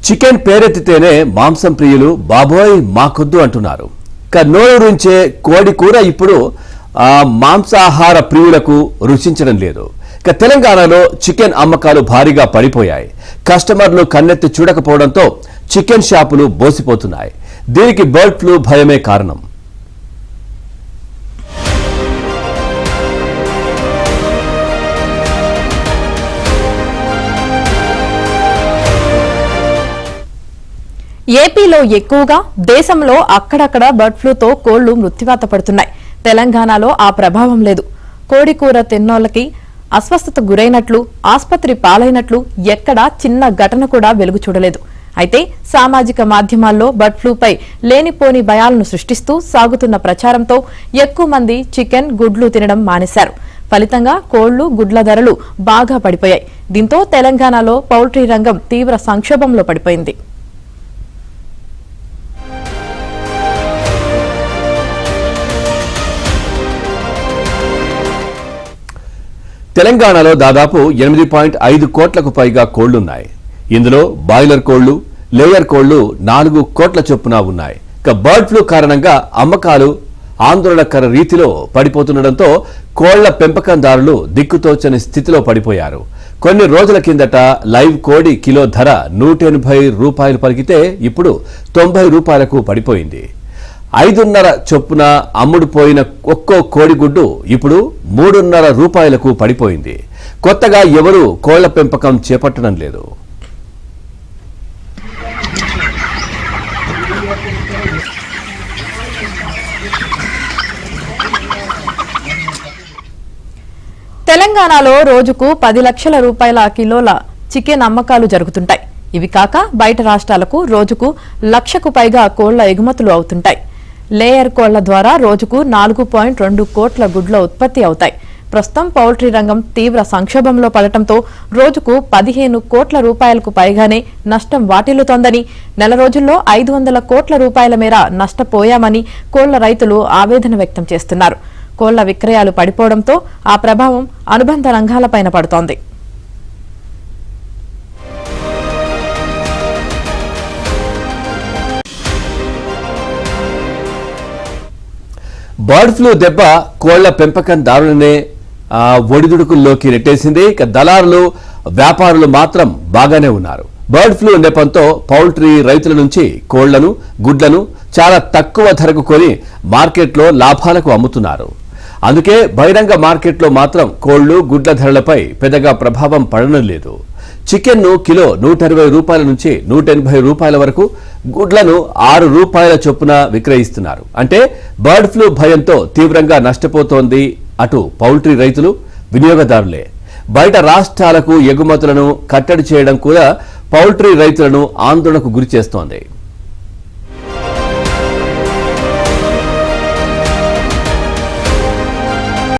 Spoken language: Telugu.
చికెన్ పేరెత్తితేనే మాంసం ప్రియులు బాబోయ్ మాకొద్దు అంటున్నారు. నోరూరించే కోడి కూర ఇప్పుడు మాంసాహార ప్రియులకు రుచించడం లేదు. తెలంగాణలో చికెన్ అమ్మకాలు భారీగా పడిపోయాయి. కస్టమర్లు కన్నెత్తి చూడకపోవడంతో చికెన్ షాపులు బోసిపోతున్నాయి. దీనికి బర్డ్ ఫ్లూ భయమే కారణం. ఏపీలో ఎక్కువగా, దేశంలో అక్కడక్కడ బర్డ్ ఫ్లూతో కోళ్లు మృత్యువాత పడుతున్నాయి. తెలంగాణలో ఆ ప్రభావం లేదు. కోడి కూర తిన్నోళ్లకి అస్వస్థత గురైనట్లు, ఆస్పత్రి పాలైనట్లు ఎక్కడా చిన్న ఘటన కూడా వెలుగు చూడలేదు. అయితే సామాజిక మాధ్యమాల్లో బర్డ్ ఫ్లూపై లేనిపోని భయాలను సృష్టిస్తూ సాగుతున్న ప్రచారంతో ఎక్కువ మంది చికెన్, గుడ్లు తినడం మానేశారు. ఫలితంగా కోళ్లు, గుడ్ల ధరలు బాగా పడిపోయాయి. దీంతో తెలంగాణలో పౌల్ట్రీ రంగం తీవ్ర సంక్షోభంలో పడిపోయింది. తెలంగాణలో దాదాపు 8.5 కోట్లకు పైగా కోళ్లున్నాయి. ఇందులో బాయిలర్ కోళ్లు, లేయర్ కోళ్లు 4 కోట్ల చొప్పున ఉన్నాయి. బర్డ్ ఫ్లూ కారణంగా అమ్మకాలు ఆందోళనకర రీతిలో పడిపోతుండటంతో కోళ్ల పెంపకందారులు దిక్కుతోచని స్థితిలో పడిపోయారు. కొన్ని రోజుల కిందట లైవ్ కోడి కిలో ధర 180 రూపాయలు పలికితే ఇప్పుడు 90 రూపాయలకు పడిపోయింది. 5.5 చొప్పున అమ్ముడుపోయిన ఒక్కో కోడిగుడ్డు ఇప్పుడు 3.5 రూపాయలకు పడిపోయింది. కొత్తగా ఎవరూ కోళ్ల పెంపకం చేపట్టడం లేదు. తెలంగాణలో రోజుకు 10 లక్షల రూపాయల కిలోల చికెన్ అమ్మకాలు జరుగుతుంటాయి. ఇవి కాక బయట రాష్ట్రాలకు రోజుకు 1 లక్షకు పైగా కోళ్ల ఎగుమతులు అవుతుంటాయి. లేయర్ కోళ్ల ద్వారా రోజుకు 4.2 కోట్ల గుడ్ల ఉత్పత్తి అవుతాయి. ప్రస్తుతం పౌల్ట్రీ రంగం తీవ్ర సంక్షోభంలో పడటంతో రోజుకు 15 కోట్ల రూపాయలకు పైగానే నష్టం వాటిల్లుతోందని, నెల రోజుల్లో 500 కోట్ల రూపాయల మేర నష్టపోయామని కోళ్ల రైతులు ఆవేదన వ్యక్తం చేస్తున్నారు. కోళ్ల విక్రయాలు పడిపోవడంతో ఆ ప్రభావం అనుబంధ రంగాలపైన పడుతోంది. బర్డ్ ఫ్లూ దెబ్బ కోళ్ల పెంపకందారులనే ఒడిదుడుకుల్లోకి నెట్టేసింది. దళారులు, వ్యాపారులు మాత్రం బాగానే ఉన్నారు. బర్డ్ ఫ్లూ నెపంతో పౌల్ట్రీ రైతుల నుంచి కోళ్లను, గుడ్లను చాలా తక్కువ ధరకు కొని మార్కెట్లో లాభాలకు అమ్ముతున్నారు. అందుకే బహిరంగ మార్కెట్లో మాత్రం కోళ్లు, గుడ్ల ధరలపై పెద్దగా ప్రభావం పడడం లేదు. చికెన్ను కిలో 120 రూపాయల నుంచి 180 రూపాయల వరకు, గుడ్లను 6 రూపాయల చొప్పున విక్రయిస్తున్నారు. అంటే బర్డ్ ఫ్లూ భయంతో తీవ్రంగా నష్టపోతోంది అటు పౌల్ట్రీ రైతులు, వినియోగదారులే. బయట రాష్ట్రాలకు ఎగుమతులను కట్టడి చేయడం కూడా పౌల్ట్రీ రైతులను ఆందోళనకు గురి చేస్తోంది.